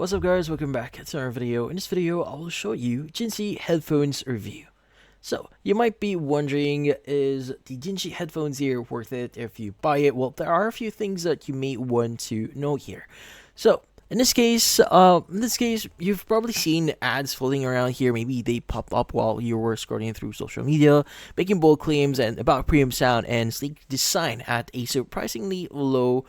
What's up guys, welcome back to our video. In this video, I will show you Jinshi headphones review. So, you might be wondering, is the Jinshi headphones here worth it if you buy it? Well, there are a few things that you may want to know here. So, in this case, you've probably seen ads floating around here. Maybe they pop up while you were scrolling through social media, making bold claims and about premium sound and sleek design at a surprisingly low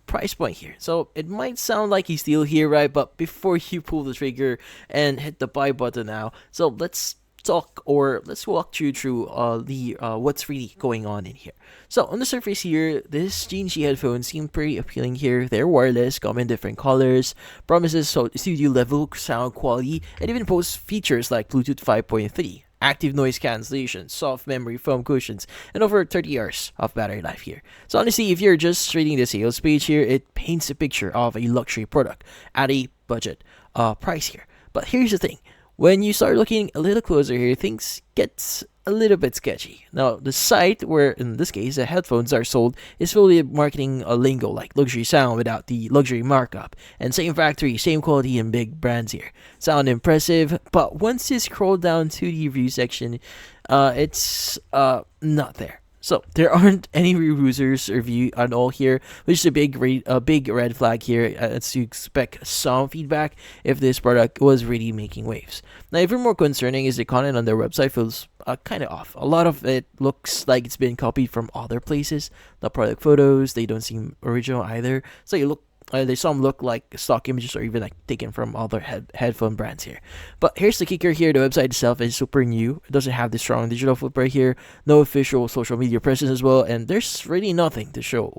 price point here. So it might sound like a steal here, right? But before you pull the trigger and hit the buy button now, so let's walk you through the what's really going on in here. So on the surface here, this Jinshi headphones seem pretty appealing here. They're wireless, come in different colors, promises studio level sound quality, and even boasts features like Bluetooth 5.3, active noise cancellation, soft memory foam cushions, and over 30 hours of battery life here. So honestly, if you're just reading the sales page here, it paints a picture of a luxury product at a budget price here. But here's the thing. When you start looking a little closer here, things gets a little bit sketchy. Now, the site where, in this case, the headphones are sold is fully marketing a lingo like luxury sound without the luxury markup. And same factory, same quality and big brands here. Sound impressive, but once you scroll down to the review section, it's not there. So there aren't any users review at all here, which is a big red flag here, as you expect some feedback if this product was really making waves. Now, even more concerning is the content on their website feels kind of off. A lot of it looks like it's been copied from other places. The product photos, they don't seem original either. So they some look like stock images or even like taken from other headphone brands here. But here's the kicker here: the website itself is super new. It doesn't have the strong digital footprint here, no official social media presence as well, and there's really nothing to show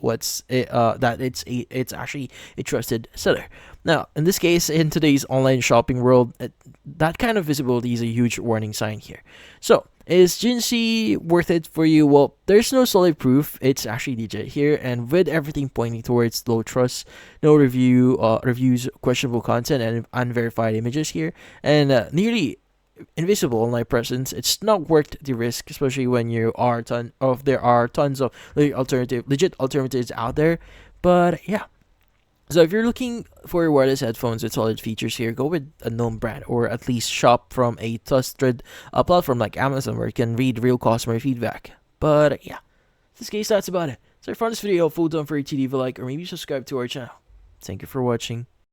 that it's actually a trusted seller. Now, in this case, in today's online shopping world, that kind of visibility is a huge warning sign here. So, is Jinshi worth it for you? Well, there's no solid proof it's actually legit here, and with everything pointing towards low trust, no reviews, questionable content, and unverified images here, and nearly invisible online presence, it's not worth the risk, especially when there are tons of legit alternatives out there. But yeah. So if you're looking for wireless headphones with solid features here, go with a known brand, or at least shop from a trusted platform like Amazon where you can read real customer feedback. But yeah, in this case, that's about it. So if you found this video helpful, don't forget to leave a like or maybe subscribe to our channel. Thank you for watching.